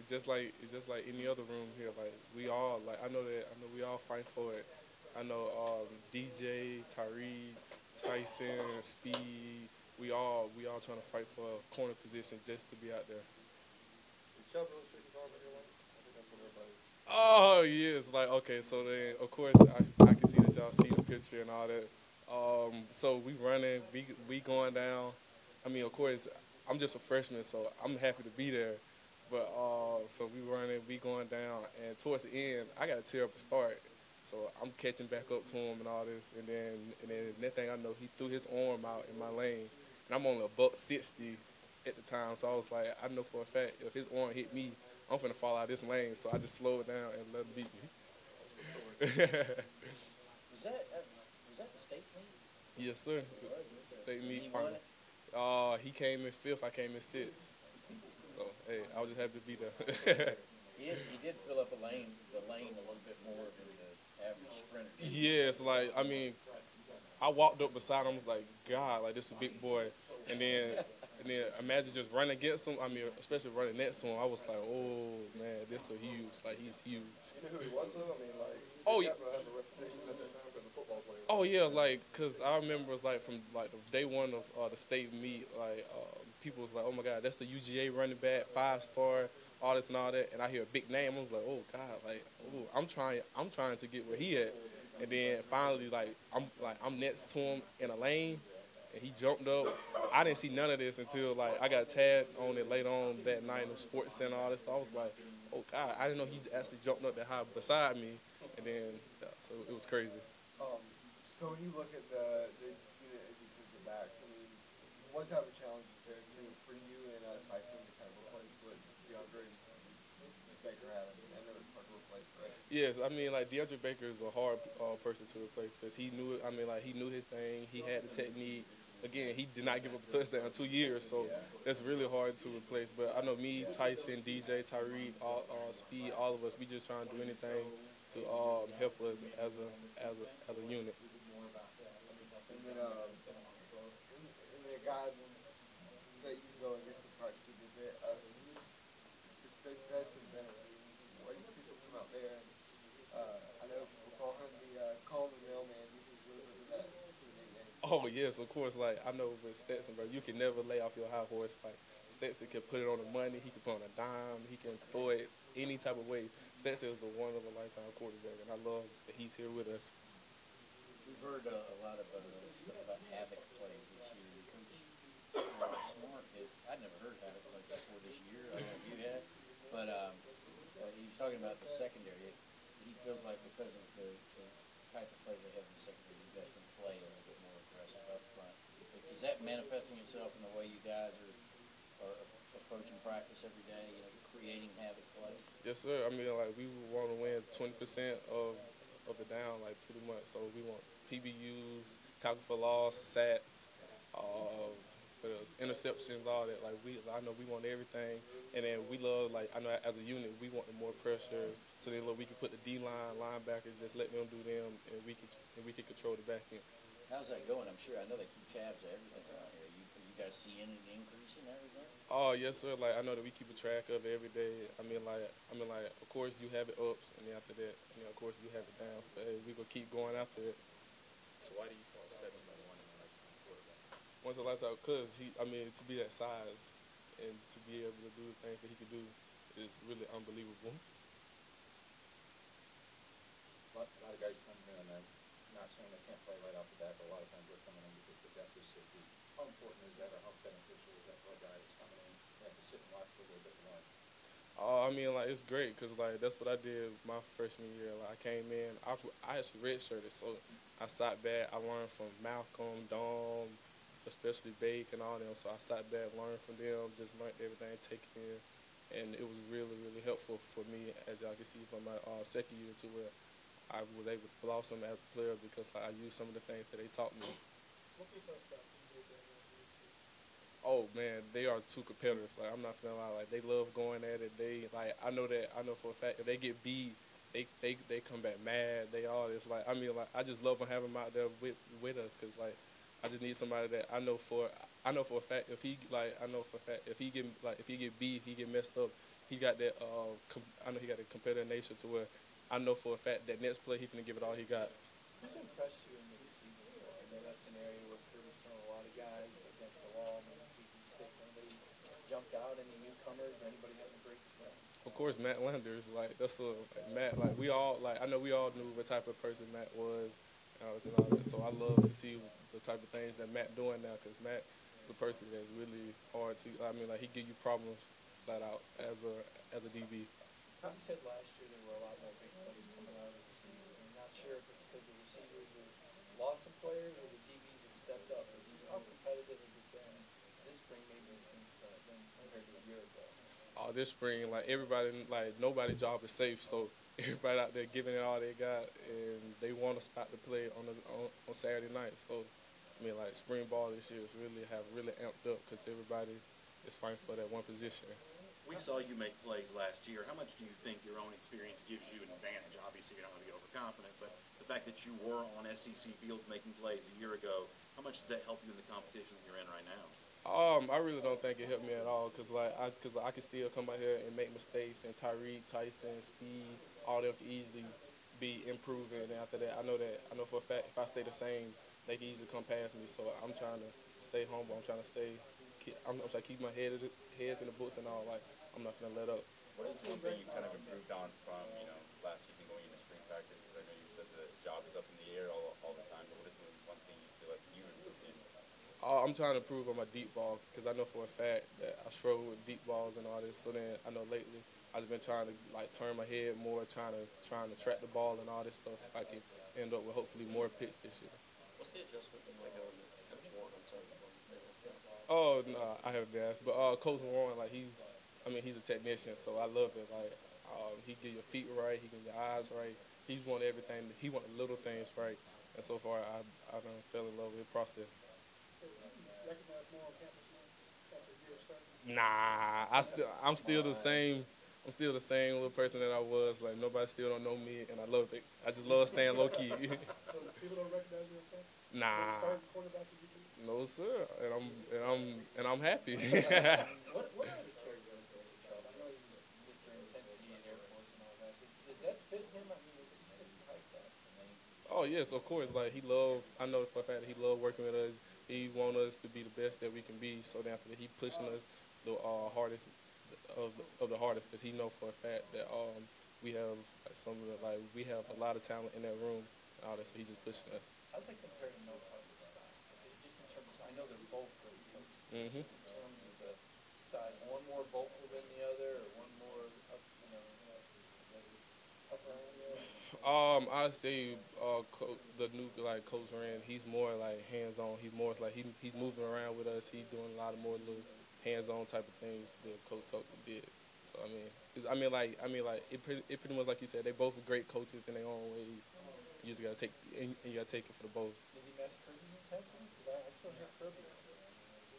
it's just like any other room here. Like we all like I know we all fight for it. I know DJ, Tyree, Tyson, Speed. We all trying to fight for a corner position just to be out there. Oh yes, like okay. So then of course I can see that y'all see the picture and all that. So we running, we going down. I mean, of course, I'm just a freshman, so I'm happy to be there. But so we running, we going down, and towards the end, I got a terrible start. So I'm catching back up to him and all this, and then next thing I know, he threw his arm out in my lane, and I'm only a buck 60 at the time. So I was like, I know for a fact if his arm hit me, I'm finna fall out of this lane. So I just slowed down and let him beat me. Was that the state meet? Yes, sir. It was, State okay. And meet he final. won it? He came in fifth. I came in sixth. So hey, I was just happy to be there. He did fill up the lane a little bit more than the average sprinter. Yes, like I mean, I walked up beside him. I was like, God, like this is a big boy. And then imagine just running against him. I mean, especially running next to him. I was like, oh man, this is huge. Like he's huge. You know who he was though? I mean, like, Oh he yeah. has a reputation at that time as a football player. Oh yeah, like, cause I remember like from like the day one of the state meet, like people was like, oh my God, that's the UGA running back, 5-star, all this and all that, and I hear a big name, I was like, oh God, like, oh, I'm trying to get where he at, and then finally I'm next to him in a lane, and he jumped up. I didn't see none of this until like I got tagged on it later on that night in the sports center, all this stuff. I was like, oh God, I didn't know he actually jumped up that high beside me, and then so it was crazy. So when you look at the unit of defensive backs, I mean, what type of challenge is there too for you and Tyson to kind of replace what DeAndre Baker had? I mean, I know it's hard to replace, right? Yes, I mean like DeAndre Baker is a hard person to replace because he knew it. I mean like he knew his thing. He had the technique. Again, he did not give up a touchdown in 2 years, so that's really hard to replace. But I know me, Tyson, DJ, Tyreek, Speed, all of us, we just trying to do anything to help us as a unit. And then, and then a guy that you can go against the practice a good bit, that's his veteran. What do you see him come out there? And, I know people call him the calm the mailman. Do you think he really brings that to the big game? Oh yes, of course. Like I know with Stetson, bro, you can never lay off your high horse. Like Stetson can put it on the money. He can put it on a dime. He can throw it any type of way. Stetson is the one of a lifetime quarterback, and I love that he's here with us. We've heard a lot of stuff about havoc plays this year. Coach Smart is, I'd never heard of havoc plays before this year. I don't know if you had, but he was talking about the secondary. He feels like because of the type of play they have in the secondary, you guys can play a little bit more aggressive up front. Is that manifesting itself in the way you guys are approaching practice every day? You know, creating havoc plays. Yes, sir. I mean, like we want to win 20% of the down, like pretty much. So we want PBUs, tackle for loss, sacks, interceptions, all that. Like I know we want everything, and then we love like I know as a unit we want the more pressure, so then look we can put the D line, linebackers, just let them do them, and we can control the back end. How's that going? I'm sure I know they keep tabs of everything around here. You guys see any increase in everything? Oh yes, sir. Like I know that we keep a track of it every day. I mean, like of course you have it ups, and then after that, of course you have it downs. But hey, we gonna keep going after it. So why do you call Stetson a one-in-a-lifetime quarterback? Once in a lifetime, cause I mean, to be that size and to be able to do the things that he can do is really unbelievable. A lot of guys come here and not saying they can't play right off the bat, but a lot of times they're coming in because the depth is so deep. How important is that, or how beneficial is that for a guy that's coming in? You have to sit and watch for a little bit more. I mean, like it's great because like that's what I did my freshman year. Like I came in, I actually redshirted, so I sat back. I learned from Malcolm, Dom, especially Bake and all them. So I sat back, learned from them, just learned everything, take it in, and it was really really helpful for me, as y'all can see from my second year to where I was able to blossom as a player because like, I used some of the things that they taught me. Oh man, they are two competitors. Like I'm not feeling like they love going at it. They like I know for a fact if they get beat, they come back mad. They all this like I mean like I just love having them out there with us because like I just need somebody that I know for a fact if he get beat, he get messed up, he got that. I know he got a competitive nature to where I know for a fact that next play he finna give it all he got. Who's impressed you in the receiving corps? I know that's an area where Kirby's thrown a lot of guys against the wall, maybe see who sticks. Anybody jumped out? Any newcomers or anybody having a great spring? Of course, Matt Landers, like that's a like, Matt. Like we all like I know we all knew what type of person Matt was, and all that. So I love to see the type of things that Matt doing now, because Matt is a person that's really hard to. I mean, like he give you problems flat out as a DB. You said last year there were a lot more big plays coming out of the receivers. I'm not sure if it's because the receivers have lost some players or the DBs have stepped up, but just how competitive has it been this spring maybe since then compared to a year ago? This spring, like everybody, like nobody's job is safe, so everybody out there giving it all they got, and they want a spot to play on Saturday night. So, I mean, like spring ball this year is really amped up because everybody is fighting for that one position. We saw you make plays last year. How much do you think your own experience gives you an advantage? Obviously, you don't want to be overconfident, but the fact that you were on SEC fields making plays a year ago, how much does that help you in the competition you're in right now? I really don't think it helped me at all because I can still come out here and make mistakes, and Tyreek, Tyson, Speed, all them can easily be improving. And after that, I know for a fact if I stay the same, they can easily come past me. So I'm trying to stay humble. I'm trying to keep my heads in the books and all. Like I'm not gonna let up. What is one thing you kind of improved on from, last season going into spring practice? Because I know you said the job is up in the air all the time, but what is one thing you feel like you improved in? I'm trying to improve on my deep ball because I know for a fact that I struggle with deep balls and all this. So then I know lately I've been trying to like turn my head more, trying to track the ball and all this stuff so I can end up with hopefully more picks this year. What's the adjustment been like on Coach Warren? I'm sorry, Oh no, I haven't been asked, but Coach Warren, like he's a technician, so I love it. Like he get your feet right, he get your eyes right. He's want everything. He want the little things right, and so far I done fell in love with the process. Recognize more on campus now after a year starting? Nah, I'm still the same. I'm still the same little person that I was. Like nobody still don't know me, and I love it. I just love staying low key. So people don't recognize you on campus? Nah, Starting quarterback at UT? no sir, and I'm happy. What are the characteristics of Charlie? I know he was Mr. Intensity in Air Force and all that. Does that fit him? I mean, is he like that? Oh yes, of course. Like I know for a fact that he love working with us. He want us to be the best that we can be. So then after that, he pushing us the hardest of the hardest because he know for a fact that we have we have a lot of talent in that room and all that. So he's just pushing us. How's that compare to no coverage? Just in terms of, I know they're both great coaches. Mm-hmm. Just in terms of the style, one more vocal than the other, or one more up, I guess upper on the other? I say the new Coach Rand. He's more like hands on. He's more like he's moving around with us. He's doing a lot of more little hands on type of things that Coach Stokes did. So it pretty much like you said. They both are great coaches in their own ways. You just gotta take it for the both. Does he match Kirby's intensity? Because I still hear Kirby.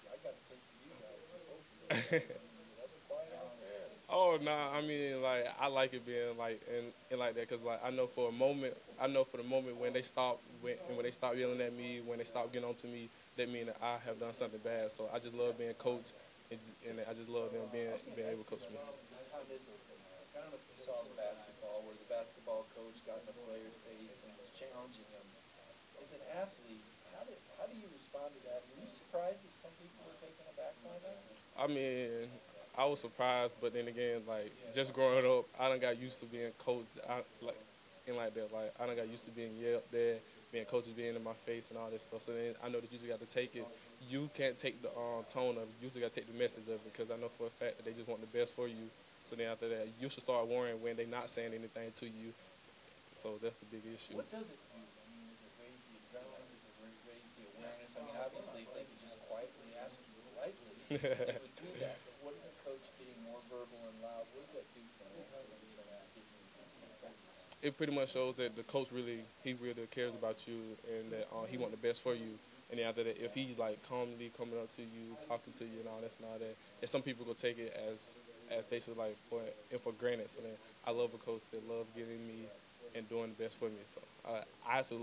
I got to think for you guys. Both of you ever quiet out there? Oh nah, I like it being like and like that because like I know for the moment when they stop yelling at me, when they stop getting on to me, that mean that I have done something bad. So I just love being coached, and I just love them being able to coach me. Time is over now. I don't know if you saw the basketball where the basketball coach got in the player's face and was challenging him. As an athlete, how do you respond to that? Were you surprised that some people were taken aback by that? I was surprised, but then again, like just growing up, I done got used to being coached. I done got used to being yelled at, being coaches being in my face and all this stuff. So then I know that you just got to take it. You can't take the tone of it. You just got to take the message of it because I know for a fact that they just want the best for you. So then after that, you should start worrying when they're not saying anything to you. So that's the big issue. What does it do? I mean, does it raise the adrenaline? Does it raise the awareness? I mean, obviously, if they could just quietly ask you politely, they would do that. But what is a coach getting more verbal and loud? What does that do for an athlete in terms of getting focus? It pretty much shows that the coach really cares about you and that he wants the best for you. And then after that, if he's like calmly coming up to you, talking to you and all that, and some people will take it as basically like for granted. So then I love a coach that love getting me and doing the best for me. So I also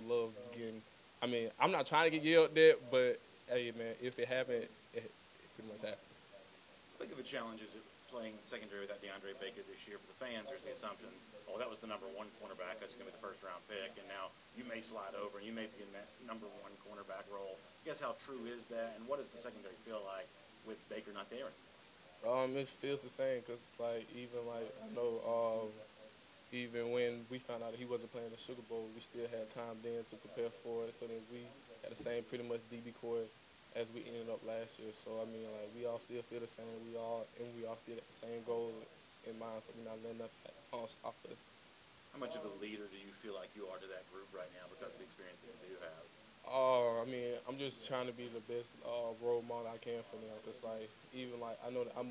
love getting. I mean, I'm not trying to get yelled at, but hey man, if it happens, it pretty much happens. How big of a challenge is it playing secondary without DeAndre Baker this year, for the fans, there's the assumption, oh, that was the number one cornerback, that's going to be the first-round pick, and now you may slide over, and you may be in that number one cornerback role. I guess how true is that, and what does the secondary feel like with Baker not there? It feels the same because like even like I know even when we found out that he wasn't playing the Sugar Bowl, we still had time then to prepare for it. So then we had the same pretty much DB core as we ended up last year. So I mean, like we all still feel the same. We all still got the same goal in mind. So we're not letting nothing stop us. How much of a leader do you feel like you are to that group right now because of the experience that you do have? I mean, I'm just trying to be the best role model I can for them. Cause like even like I know that I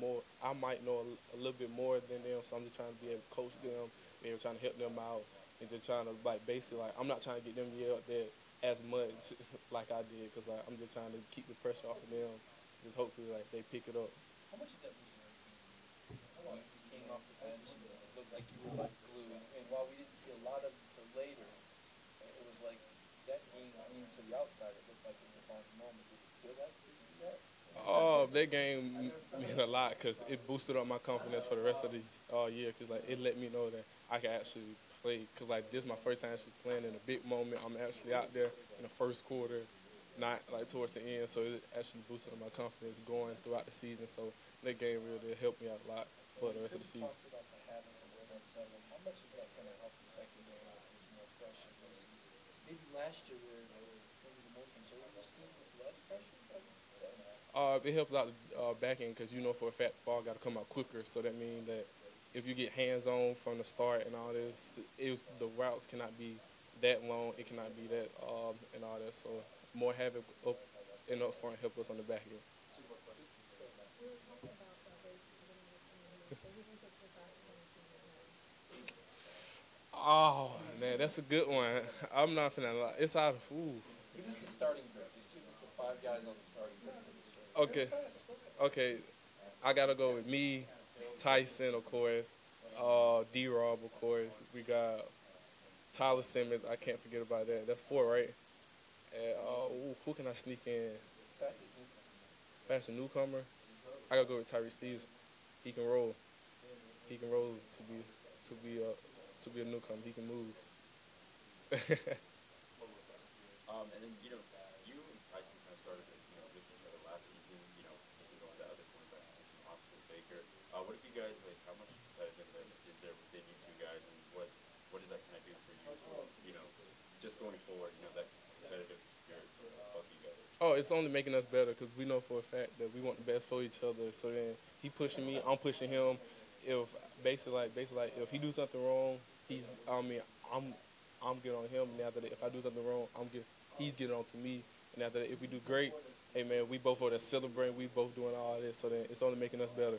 might know a little bit more than them. So I'm just trying to be able to coach them. Be able to trying to help them out, and just trying to like basically like I'm not trying to get them yelled at as much like I did. Cause like I'm just trying to keep the pressure off of them. Just hopefully like they pick it up. How much did that boost your game? You came off the bench and it looked like you were like glue. And while we didn't see a lot of it until later, it was like that game, I mean, to the outside, it looked like a defining moment. Did it feel like that? That game meant a lot because it boosted up my confidence for the rest of the year. Cause like it let me know that I can actually play. Cause like this is my first time actually playing in a big moment. I'm actually out there in the first quarter, not like towards the end. So it actually boosted up my confidence going throughout the season. So that game really helped me out a lot for the rest of the season. Talks about the havoc on the front seven. How much is that going to help the secondary if there's more pressure versus maybe last year where maybe the more conservative scheme with less pressure? I would say. It helps out the back end because you know for a fact the ball got to come out quicker. So that means that if you get hands on from the start and all this, the routes cannot be that long. It cannot be that and all that. So more havoc up and up front help us on the back end. We were talking about that race at the beginning of the season here. So who do you think your fastest on the team right now? Oh man, that's a good one. I'm not finna lie. It's out of Give us the starting group. Just give us the 5 guys on the starting group. Okay. I gotta go with me, Tyson, of course, D-Rob, of course. We got Tyler Simmons. I can't forget about that. That's 4, right? And who can I sneak in? Fastest newcomer. I gotta go with Tyree Stevenson. He can roll. He can roll to be a newcomer. He can move. And then, you and Tyson kind of started, with each other last season, taking on the other cornerback position opposite Baker. What if you guys, like, how much competitiveness is there within you two guys, and what does that kind of do for you, just going forward, that competitive spirit for both of you guys? Oh, it's only making us better because we know for a fact that we want the best for each other. So then he pushing me, I'm pushing him. If basically if he do something wrong, I'm getting on him. And after that, if I do something wrong, he's getting on to me. And after that, if we do great, hey man, we both are there celebrating. We both doing all this. So then it's only making us better.